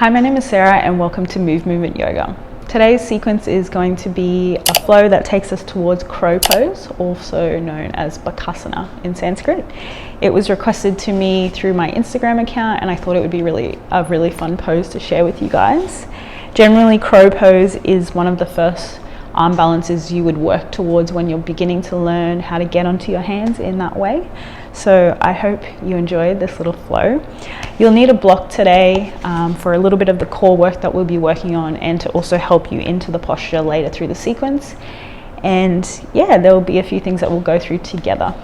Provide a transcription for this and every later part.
Hi, my name is Sarah and welcome to Move Movement Yoga. Today's sequence is going to be a flow that takes us towards crow pose, also known as Bakasana in Sanskrit. It was requested to me through my Instagram account and I thought it would be a really fun pose to share with you guys. Generally, crow pose is one of the first arm balances you would work towards when you're beginning to learn how to get onto your hands in that way. So I hope you enjoyed this little flow. You'll need a block today for a little bit of the core work that we'll be working on and to also help you into the posture later through the sequence. And yeah, there will be a few things that we'll go through together.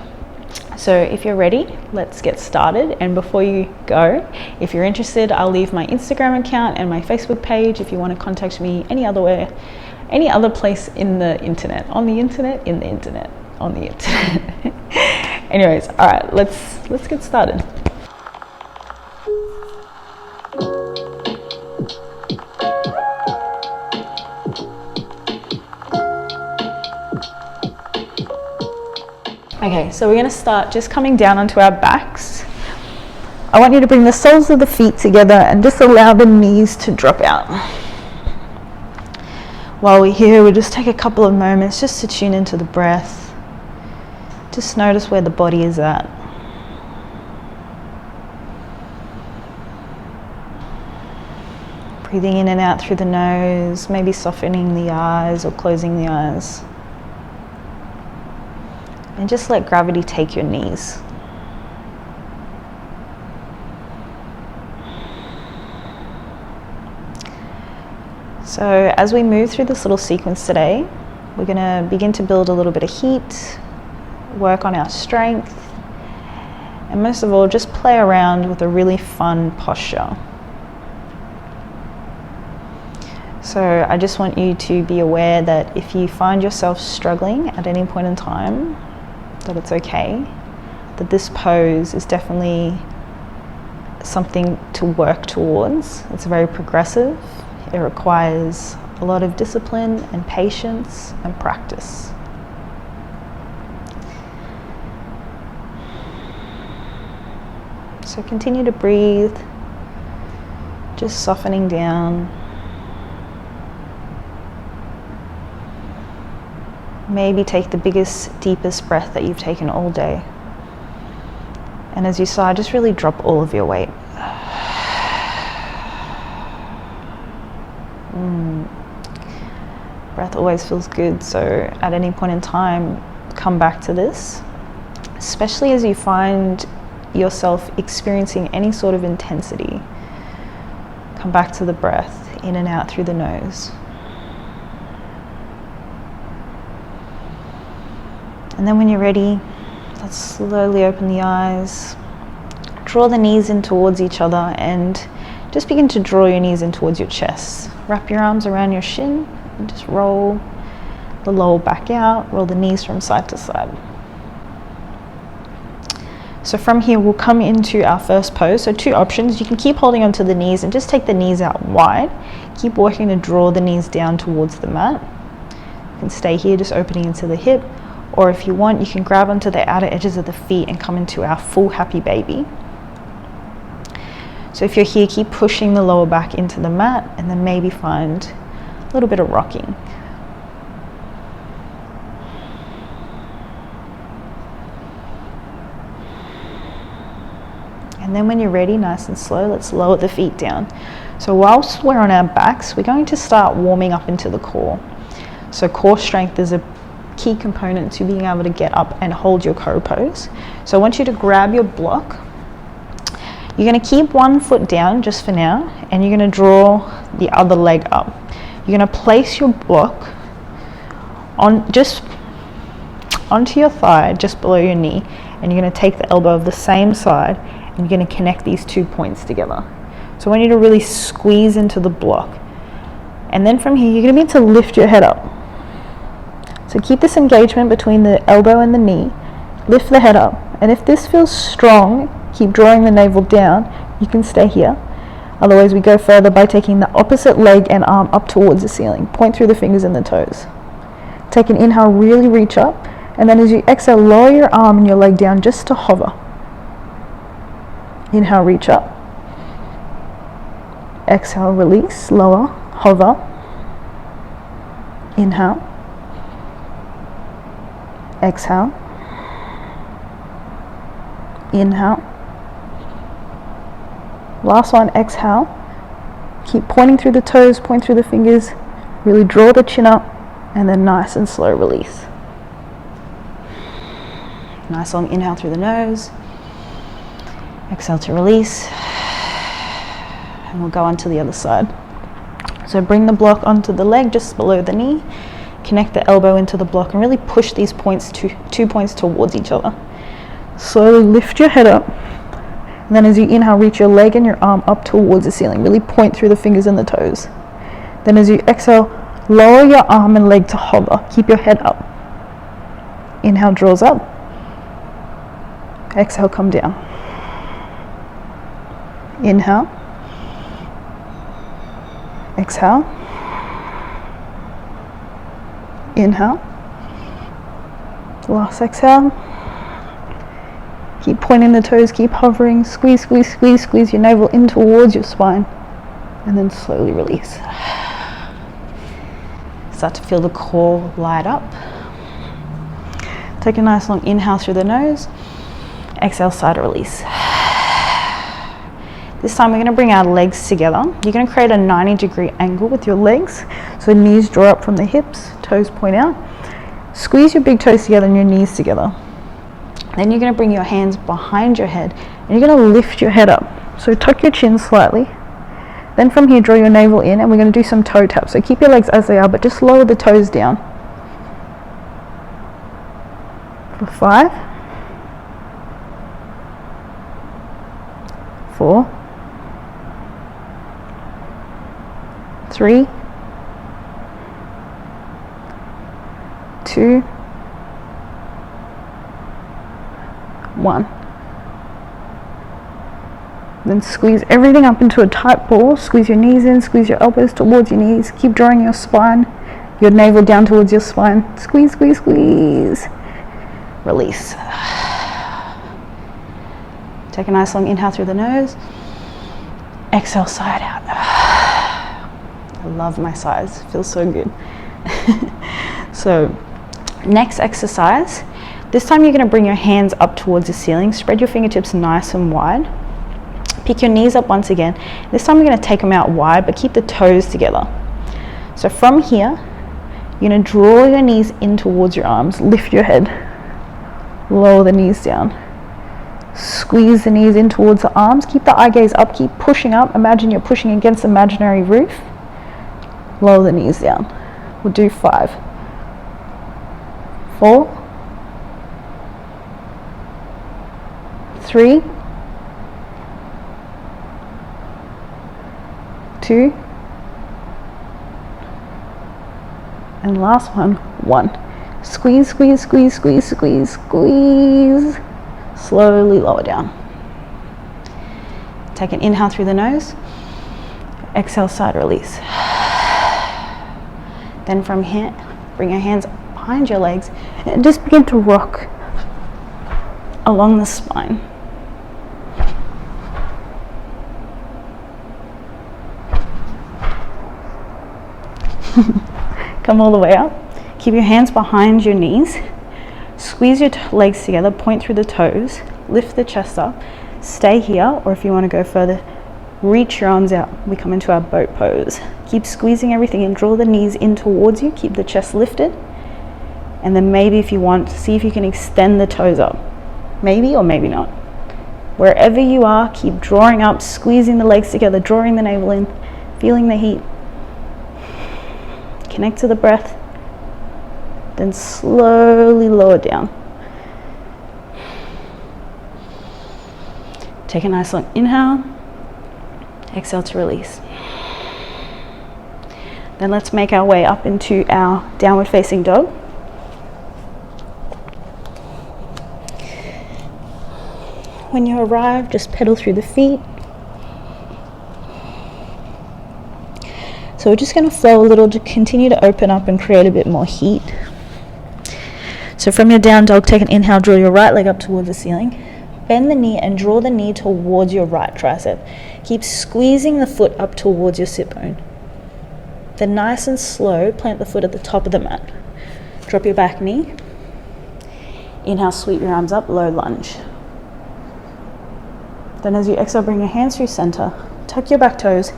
So if you're ready, let's get started. And before you go, if you're interested, I'll leave my Instagram account and my Facebook page if you want to contact me any other place in the internet, on the internet, in the internet, on the internet. Anyways, all right, let's get started. Okay, so we're going to start just coming down onto our backs. I want you to bring the soles of the feet together and just allow the knees to drop out. While we're here, we'll just take a couple of moments just to tune into the breath. Just notice where the body is at. Breathing in and out through the nose, maybe softening the eyes or closing the eyes. And just let gravity take your knees. So as we move through this little sequence today, we're going to begin to build a little bit of heat, work on our strength, and most of all, just play around with a really fun posture. So I just want you to be aware that if you find yourself struggling at any point in time, that it's okay, that this pose is definitely something to work towards. It's very progressive. It requires a lot of discipline and patience and practice. So continue to breathe, just softening down. Maybe take the biggest, deepest breath that you've taken all day. And as you sigh, just really drop all of your weight. Breath always feels good, so at any point in time, come back to this, especially as you find yourself experiencing any sort of intensity. Come back to the breath, in and out through the nose. And then when you're ready, let's slowly open the eyes, draw the knees in towards each other and just begin to draw your knees in towards your chest. Wrap your arms around your shin and just roll the lower back out, roll the knees from side to side. So from here, we'll come into our first pose. So two options. You can keep holding onto the knees and just take the knees out wide. Keep working to draw the knees down towards the mat. You can stay here, just opening into the hip. Or if you want, you can grab onto the outer edges of the feet and come into our full happy baby. So if you're here, keep pushing the lower back into the mat and then maybe find a little bit of rocking. And then when you're ready, nice and slow, let's lower the feet down. So whilst we're on our backs, we're going to start warming up into the core. So core strength is a key component to being able to get up and hold your crow pose. So I want you to grab your block. You're going to keep one foot down just for now, and you're going to draw the other leg up. You're going to place your block onto your thigh, just below your knee, and you're going to take the elbow of the same side, and you're going to connect these 2 points together. So I want you to really squeeze into the block. And then from here, you're going to begin to lift your head up. So keep this engagement between the elbow and the knee. Lift the head up. And if this feels strong, keep drawing the navel down. You can stay here. Otherwise, we go further by taking the opposite leg and arm up towards the ceiling. Point through the fingers and the toes. Take an inhale, really reach up. And then as you exhale, lower your arm and your leg down just to hover. Inhale, reach up. Exhale, release, lower, hover. Inhale. Exhale. Inhale. Last one, exhale. Keep pointing through the toes, point through the fingers. Really draw the chin up, and then nice and slow release. Nice long inhale through the nose. Exhale to release. And we'll go on to the other side. So bring the block onto the leg just below the knee. Connect the elbow into the block and really push these points, two points towards each other. Slowly lift your head up. And then as you inhale, reach your leg and your arm up towards the ceiling. Really point through the fingers and the toes. Then as you exhale, lower your arm and leg to hover. Keep your head up. Inhale, draws up. Exhale, come down. Inhale. Exhale. Inhale. Last exhale. Keep pointing the toes, keep hovering. Squeeze, squeeze, squeeze, squeeze your navel in towards your spine. And then slowly release. Start to feel the core light up. Take a nice long inhale through the nose. Exhale, side to release. This time we're going to bring our legs together. You're going to create a 90-degree angle with your legs. So knees draw up from the hips, toes point out. Squeeze your big toes together and your knees together. Then you're going to bring your hands behind your head and you're going to lift your head up. So tuck your chin slightly. Then from here, draw your navel in and we're going to do some toe taps. So keep your legs as they are, but just lower the toes down. For 5, 4, 3, 2, 1. Then squeeze everything up into a tight ball. Squeeze your knees in, squeeze your elbows towards your knees. Keep drawing your spine, your navel down towards your spine. Squeeze, squeeze, squeeze. Release. Take a nice long inhale through the nose. Exhale, side out. I love my sides, feels so good. So next exercise, this time you're going to bring your hands up towards the ceiling. Spread your fingertips nice and wide. Pick your knees up once again. This time you're going to take them out wide, but keep the toes together. So from here, you're going to draw your knees in towards your arms. Lift your head. Lower the knees down. Squeeze the knees in towards the arms. Keep the eye gaze up. Keep pushing up. Imagine you're pushing against an imaginary roof. Lower the knees down. We'll do 5, 4, 3, 2, and last one, 1. Squeeze, squeeze, squeeze, squeeze, squeeze, squeeze. Slowly lower down. Take an inhale through the nose. Exhale, side release. Then from here, bring your hands behind your legs and just begin to rock along the spine. Come all the way up. Keep your hands behind your knees. Squeeze your legs together, point through the toes, lift the chest up, stay here, or if you want to go further, reach your arms out. We come into our boat pose. Keep squeezing everything in, draw the knees in towards you, keep the chest lifted, and then maybe if you want, see if you can extend the toes up. Maybe or maybe not. Wherever you are, keep drawing up, squeezing the legs together, drawing the navel in, feeling the heat. Connect to the breath. Then slowly lower down. Take a nice long inhale. Exhale to release. Then let's make our way up into our downward facing dog. When you arrive, just pedal through the feet. So we're just going to flow a little to continue to open up and create a bit more heat. So from your down dog, take an inhale, draw your right leg up towards the ceiling. Bend the knee and draw the knee towards your right tricep. Keep squeezing the foot up towards your sit bone. Then nice and slow, plant the foot at the top of the mat. Drop your back knee. Inhale, sweep your arms up, low lunge. Then as you exhale, bring your hands through center. Tuck your back toes,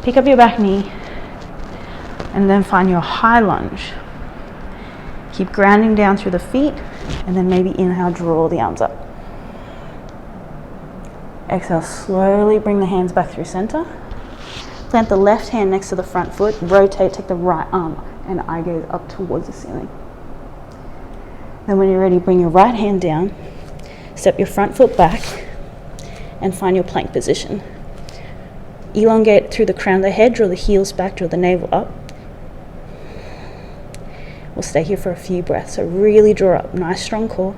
pick up your back knee, and then find your high lunge. Keep grounding down through the feet, and then maybe inhale, draw the arms up. Exhale, slowly bring the hands back through center. Plant the left hand next to the front foot, rotate, take the right arm and eye gaze up towards the ceiling. Then when you're ready, bring your right hand down, step your front foot back, and find your plank position. Elongate through the crown of the head, draw the heels back, draw the navel up. We'll stay here for a few breaths, so really draw up, nice strong core.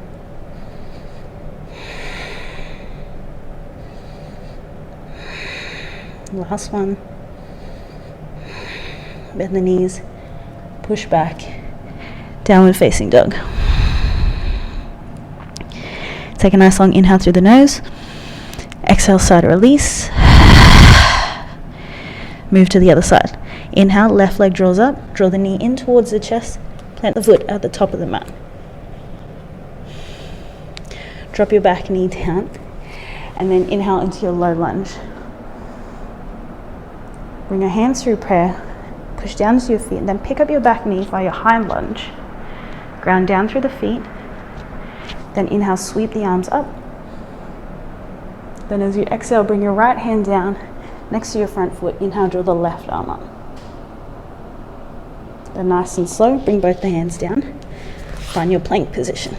Last one. Bend the knees, push back, downward facing dog. Take a nice long inhale through the nose. Exhale, side release. Move to the other side. Inhale, left leg draws up, draw the knee in towards the chest, plant the foot at the top of the mat. Drop your back knee down, and then inhale into your low lunge. Bring your hands through prayer, push down to your feet, and then pick up your back knee for your high lunge. Ground down through the feet, then inhale, sweep the arms up. Then as you exhale, bring your right hand down next to your front foot. Inhale, draw the left arm up. Then nice and slow, bring both the hands down. Find your plank position.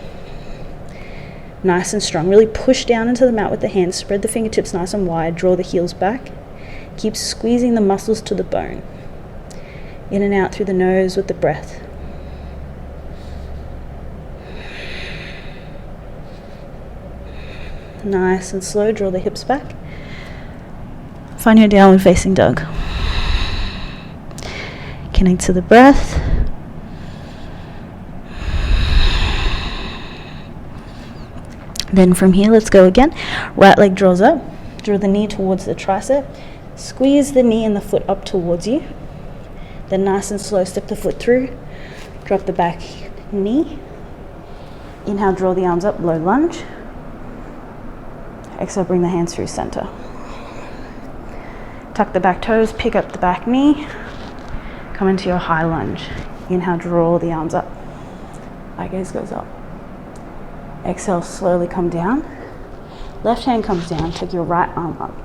Nice and strong. Really push down into the mat with the hands. Spread the fingertips nice and wide. Draw the heels back. Keep squeezing the muscles to the bone. In and out through the nose with the breath. Nice and slow, draw the hips back. Find your downward facing dog. Connect to the breath. Then from here, let's go again. Right leg draws up. Draw the knee towards the tricep. Squeeze the knee and the foot up towards you. Then nice and slow, step the foot through. Drop the back knee. Inhale, draw the arms up, low lunge. Exhale, bring the hands through center. Tuck the back toes, pick up the back knee. Come into your high lunge. Inhale, draw the arms up. Eye gaze goes up. Exhale, slowly come down. Left hand comes down, take your right arm up.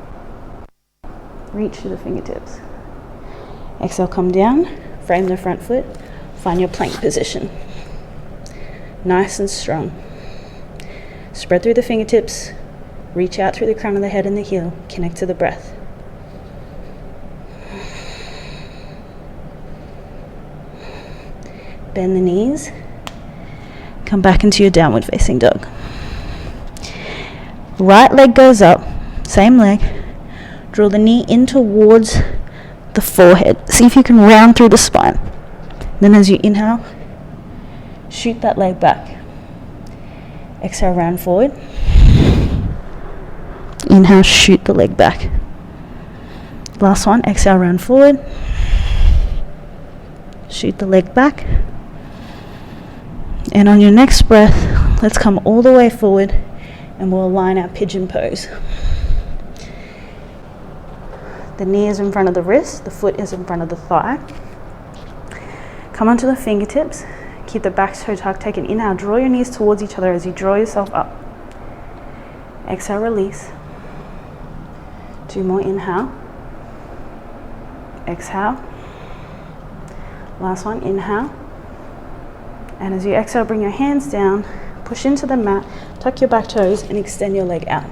Reach to the fingertips. Exhale, come down, frame the front foot, find your plank position. Nice and strong. Spread through the fingertips, reach out through the crown of the head and the heel, connect to the breath. Bend the knees, come back into your downward facing dog. Right leg goes up, same leg. Draw the knee in towards the forehead. See if you can round through the spine. Then as you inhale, shoot that leg back. Exhale, round forward. Inhale, shoot the leg back. Last one, exhale, round forward. Shoot the leg back. And on your next breath, let's come all the way forward and we'll align our pigeon pose. The knee is in front of the wrist, the foot is in front of the thigh. Come onto the fingertips, keep the back toe tucked, take an inhale, draw your knees towards each other as you draw yourself up. Exhale, release. 2 more, inhale. Exhale. Last one, inhale. And as you exhale, bring your hands down, push into the mat, tuck your back toes and extend your leg out.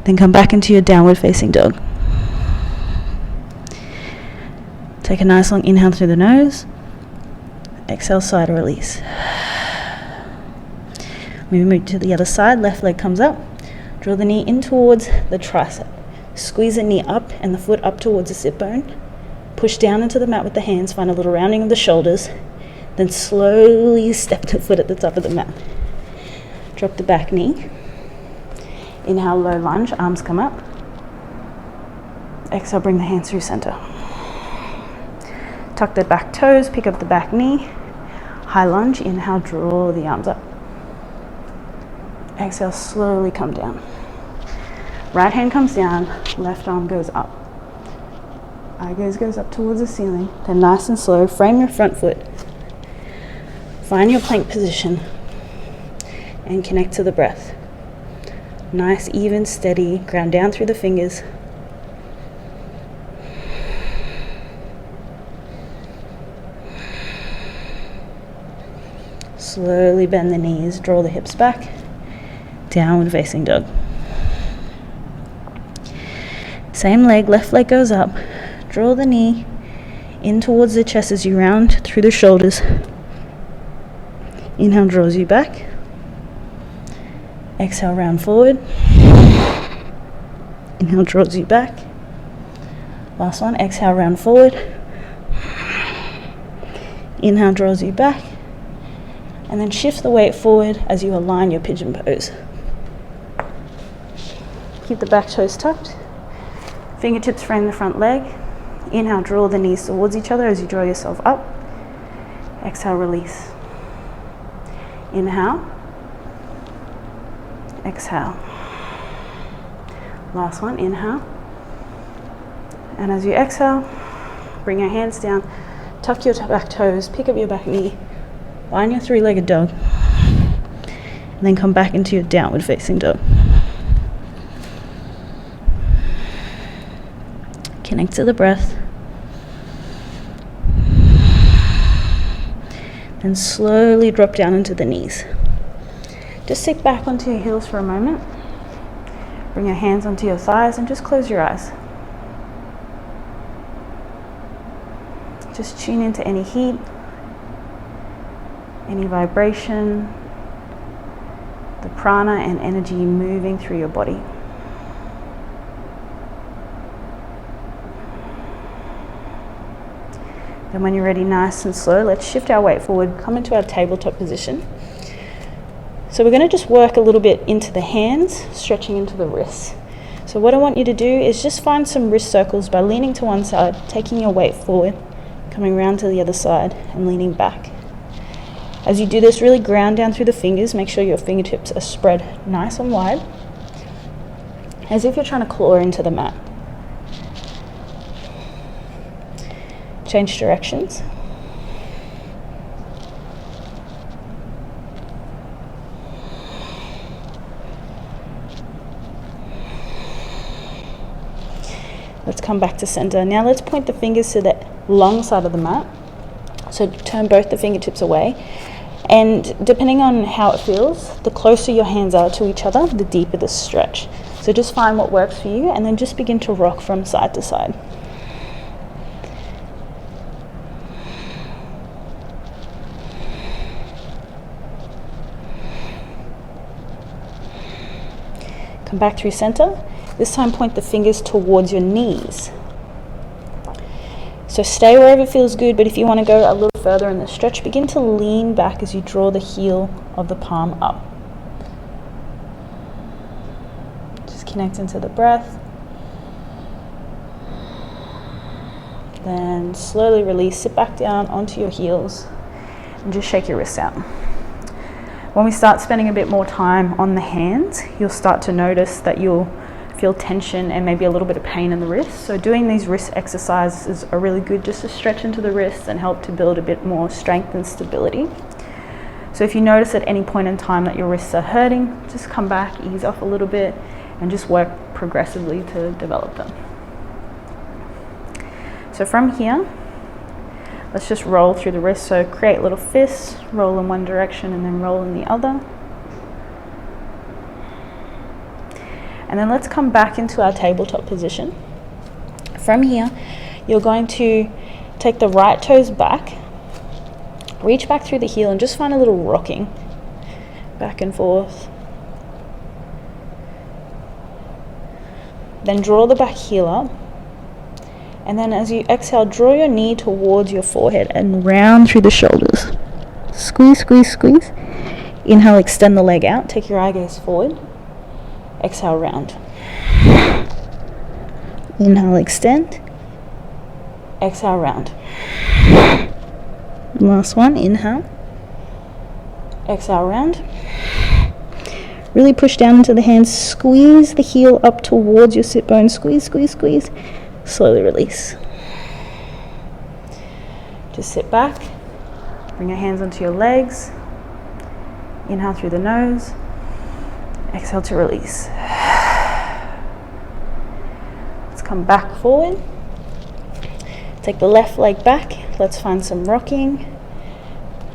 Then come back into your downward facing dog. Take a nice long inhale through the nose. Exhale, side release. We move to the other side, left leg comes up. Draw the knee in towards the tricep. Squeeze the knee up and the foot up towards the sit bone. Push down into the mat with the hands, find a little rounding of the shoulders. Then slowly step the foot at the top of the mat. Drop the back knee. Inhale, low lunge, arms come up. Exhale, bring the hands through center. Tuck the back toes, pick up the back knee. High lunge, inhale, draw the arms up. Exhale, slowly come down. Right hand comes down, left arm goes up. Eye gaze goes up towards the ceiling. Then nice and slow, frame your front foot. Find your plank position and connect to the breath. Nice, even, steady, ground down through the fingers. Slowly bend the knees, draw the hips back. Downward facing dog. Same leg, left leg goes up. Draw the knee in towards the chest as you round through the shoulders. Inhale draws you back. Exhale, round forward. Inhale draws you back. Last one, exhale, round forward. Inhale draws you back. And then shift the weight forward as you align your pigeon pose. Keep the back toes tucked. Fingertips frame the front leg. Inhale, draw the knees towards each other as you draw yourself up. Exhale, release. Inhale. Exhale. Last one, inhale. And as you exhale, bring your hands down, tuck your back toes, pick up your back knee, find your three-legged dog, and then come back into your downward facing dog. Connect to the breath. And slowly drop down into the knees. Just sit back onto your heels for a moment. Bring your hands onto your thighs and just close your eyes. Just tune into any heat, any vibration, the prana and energy moving through your body. Then when you're ready, nice and slow, let's shift our weight forward, come into our tabletop position. So we're going to just work a little bit into the hands, stretching into the wrists. So what I want you to do is just find some wrist circles by leaning to one side, taking your weight forward, coming around to the other side and leaning back. As you do this, really ground down through the fingers, make sure your fingertips are spread nice and wide, as if you're trying to claw into the mat. Change directions. Let's come back to center. Now let's point the fingers to the long side of the mat. So turn both the fingertips away. And depending on how it feels, the closer your hands are to each other, the deeper the stretch. So just find what works for you and then just begin to rock from side to side. Come back through center. This time point the fingers towards your knees. So stay wherever feels good, but if you want to go a little further in the stretch, begin to lean back as you draw the heel of the palm up. Just connect into the breath. Then slowly release, sit back down onto your heels and just shake your wrists out. When we start spending a bit more time on the hands, you'll start to notice that you'll feel tension and maybe a little bit of pain in the wrists. So doing these wrist exercises are really good just to stretch into the wrists and help to build a bit more strength and stability. So if you notice at any point in time that your wrists are hurting, just come back, ease off a little bit, and just work progressively to develop them. So from here, let's just roll through the wrists. So create little fists, roll in one direction and then roll in the other. And then let's come back into our tabletop position. From here, you're going to take the right toes back, reach back through the heel and just find a little rocking back and forth. Then draw the back heel up. And then as you exhale, draw your knee towards your forehead and round through the shoulders. Squeeze, squeeze, squeeze. Inhale, extend the leg out, take your eye gaze forward. Exhale, round. Inhale, extend. Exhale, round. Last one, inhale. Exhale, round. Really push down into the hands, squeeze the heel up towards your sit bone, squeeze, squeeze, squeeze. Slowly release. Just sit back, bring your hands onto your legs. Inhale through the nose, exhale to release. Let's come back forward. Take the left leg back. Let's find some rocking.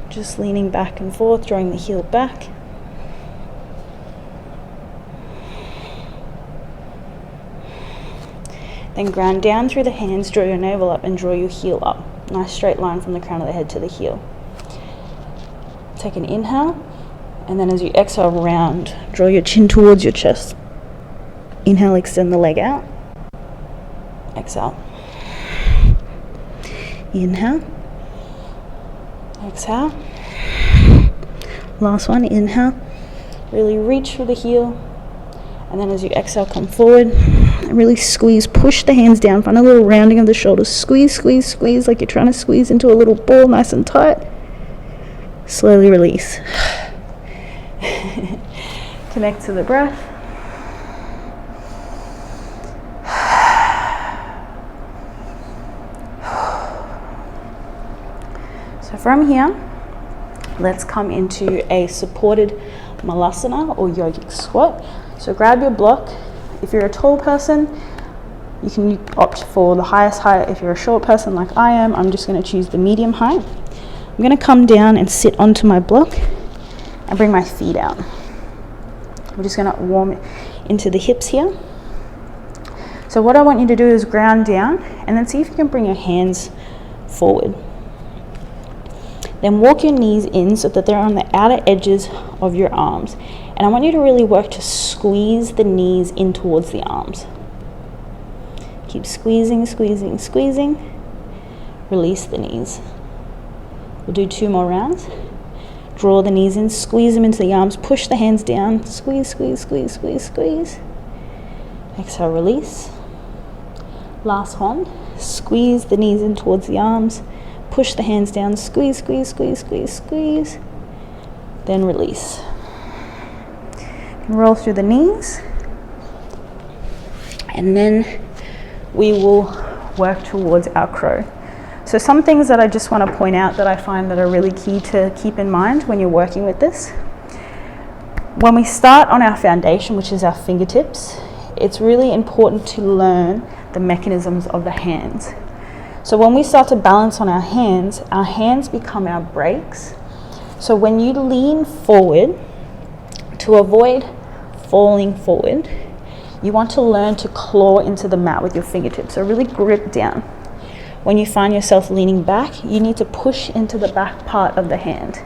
Just leaning back and forth, drawing the heel back. Then ground down through the hands, draw your navel up and draw your heel up. Nice straight line from the crown of the head to the heel. Take an inhale, and then as you exhale, round. Draw your chin towards your chest. Inhale, extend the leg out. Exhale. Inhale. Exhale. Last one, inhale. Really reach for the heel. And then as you exhale, come forward. And really squeeze, push the hands down. Find a little rounding of the shoulders. Squeeze, squeeze, squeeze, like you're trying to squeeze into a little ball, nice and tight. Slowly release. Connect to the breath. So from here, let's come into a supported malasana or yogic squat. So grab your block. If you're a tall person, you can opt for the highest height. If you're a short person like I am, I'm just going to choose the medium height. I'm going to come down and sit onto my block and bring my feet out. I'm just going to warm into the hips here. So what I want you to do is ground down and then see if you can bring your hands forward. Then walk your knees in so that they're on the outer edges of your arms. And I want you to really work to squeeze the knees in towards the arms. Keep squeezing, squeezing, squeezing. Release the knees. We'll do 2 more rounds. Draw the knees in, squeeze them into the arms, push the hands down, squeeze, squeeze, squeeze, squeeze, squeeze. Exhale, release. Last one. Squeeze the knees in towards the arms. Push the hands down, squeeze, squeeze, squeeze, squeeze, squeeze. Then release. And roll through the knees. And then we will work towards our crow. So some things that I just want to point out that I find that are really key to keep in mind when you're working with this. When we start on our foundation, which is our fingertips, it's really important to learn the mechanisms of the hands. So when we start to balance on our hands become our brakes. So when you lean forward, to avoid falling forward, you want to learn to claw into the mat with your fingertips. So really grip down. When you find yourself leaning back, you need to push into the back part of the hand.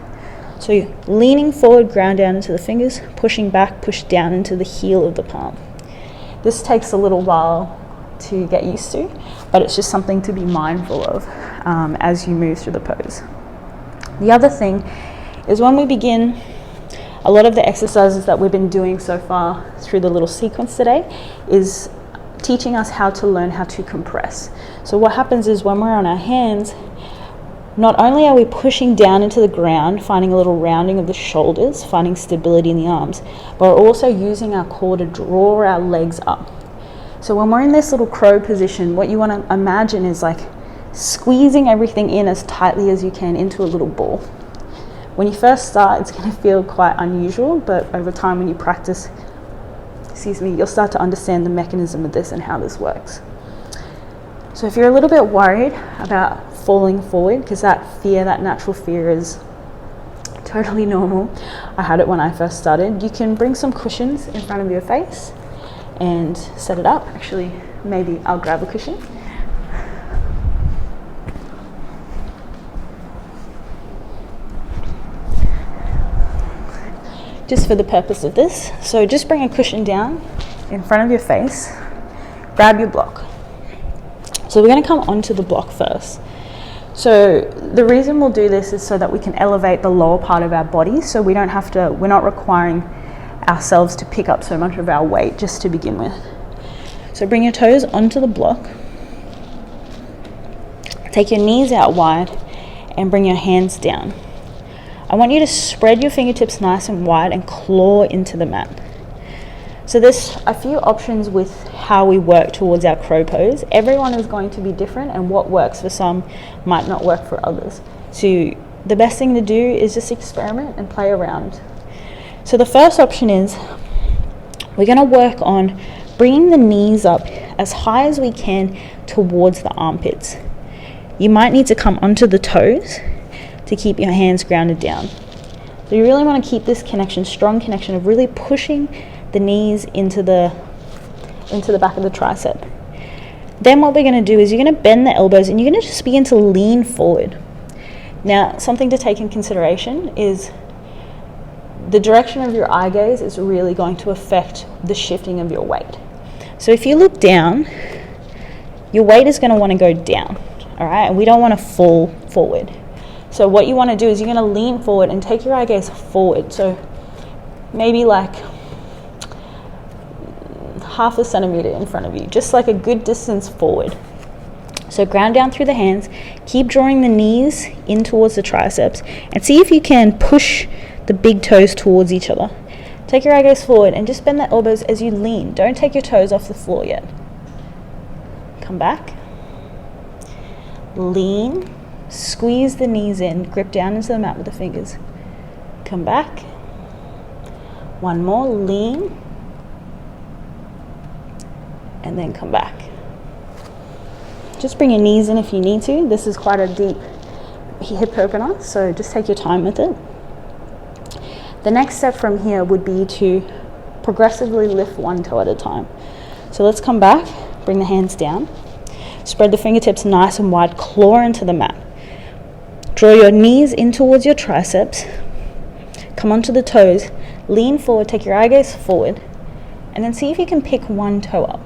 So you're leaning forward, ground down into the fingers, pushing back, push down into the heel of the palm. This takes a little while to get used to, but it's just something to be mindful of as you move through the pose. The other thing is when we begin, a lot of the exercises that we've been doing so far through the little sequence today is teaching us how to learn how to compress. So what happens is when we're on our hands, not only are we pushing down into the ground, finding a little rounding of the shoulders, finding stability in the arms, but we're also using our core to draw our legs up. So when we're in this little crow position, what you want to imagine is like squeezing everything in as tightly as you can into a little ball. When you first start, it's going to feel quite unusual, but over time when you practice, you'll start to understand the mechanism of this and how this works. So if you're a little bit worried about falling forward, because that natural fear is totally normal. I had it when I first started. You can bring some cushions in front of your face and set it up. Actually, maybe I'll grab a cushion. Just for the purpose of this. So just bring a cushion down in front of your face, grab your block. So we're going to come onto the block first. So the reason we'll do this is so that we can elevate the lower part of our body, so we don't have to, we're not requiring ourselves to pick up so much of our weight just to begin with. So bring your toes onto the block. Take your knees out wide and bring your hands down. I want you to spread your fingertips nice and wide and claw into the mat. So there's a few options with how we work towards our crow pose. Everyone is going to be different, and what works for some might not work for others. So the best thing to do is just experiment and play around. So the first option is we're going to work on bringing the knees up as high as we can towards the armpits. You might need to come onto the toes to keep your hands grounded down. So you really want to keep this connection, strong connection of really pushing the knees into the back of the tricep. Then what we're going to do is you're going to bend the elbows and you're going to just begin to lean forward. Now, something to take in consideration is the direction of your eye gaze is really going to affect the shifting of your weight. So if you look down, your weight is going to want to go down, all right? And we don't want to fall forward. So what you want to do is you're going to lean forward and take your eye gaze forward. So maybe like half a centimeter in front of you, just like a good distance forward. So ground down through the hands, keep drawing the knees in towards the triceps, and see if you can push the big toes towards each other. Take your eye gaze forward and just bend the elbows as you lean. Don't take your toes off the floor yet. Come back. Lean. Squeeze the knees in. Grip down into the mat with the fingers. Come back. One more. Lean. And then come back. Just bring your knees in if you need to. This is quite a deep hip opener, so just take your time with it. The next step from here would be to progressively lift one toe at a time. So let's come back, bring the hands down, spread the fingertips nice and wide, claw into the mat. Draw your knees in towards your triceps, come onto the toes, lean forward, take your eye gaze forward, and then see if you can pick one toe up.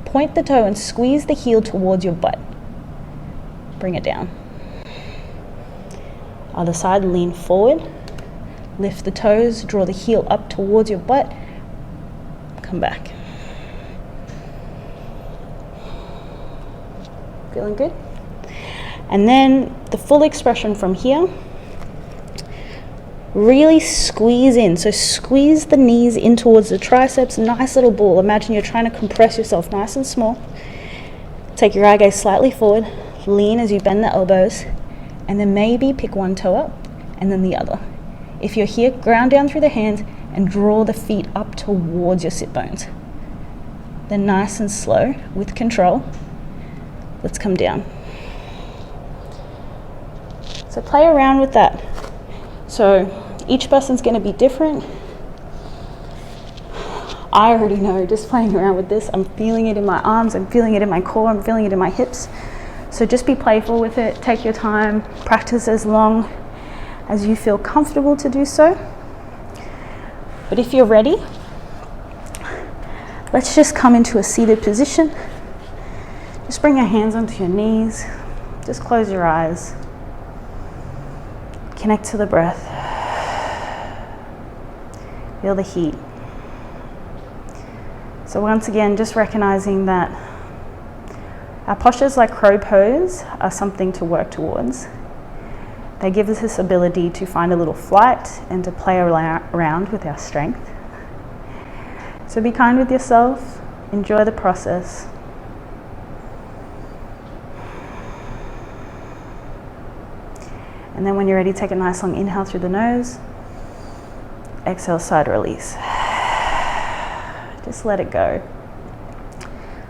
Point the toe and squeeze the heel towards your butt. Bring it down. Other side, lean forward. Lift the toes, draw the heel up towards your butt. Come back. Feeling good? And then the full expression from here. Really squeeze in. So squeeze the knees in towards the triceps. Nice little ball. Imagine you're trying to compress yourself nice and small. Take your eye gaze slightly forward. Lean as you bend the elbows. And then maybe pick one toe up and then the other. If you're here, ground down through the hands and draw the feet up towards your sit bones. Then nice and slow, with control, let's come down. So play around with that. So each person's going to be different. I already know, just playing around with this, I'm feeling it in my arms, I'm feeling it in my core, I'm feeling it in my hips. So just be playful with it, take your time, practice as long as you feel comfortable to do so. But if you're ready, let's just come into a seated position. Just bring your hands onto your knees. Just close your eyes. Connect to the breath. Feel the heat. So once again, just recognizing that our postures like crow pose are something to work towards. They give us this ability to find a little flight and to play around with our strength. So be kind with yourself, enjoy the process. And then when you're ready, take a nice long inhale through the nose, exhale, side release. Just let it go.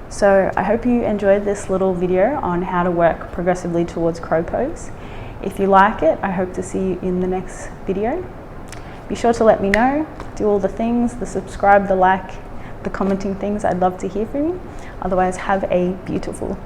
So I hope you enjoyed this little video on how to work progressively towards crow pose. If you like it, I hope to see you in the next video. Be sure to let me know, do all the things, the subscribe, the like, the commenting things. I'd love to hear from you. Otherwise, have a beautiful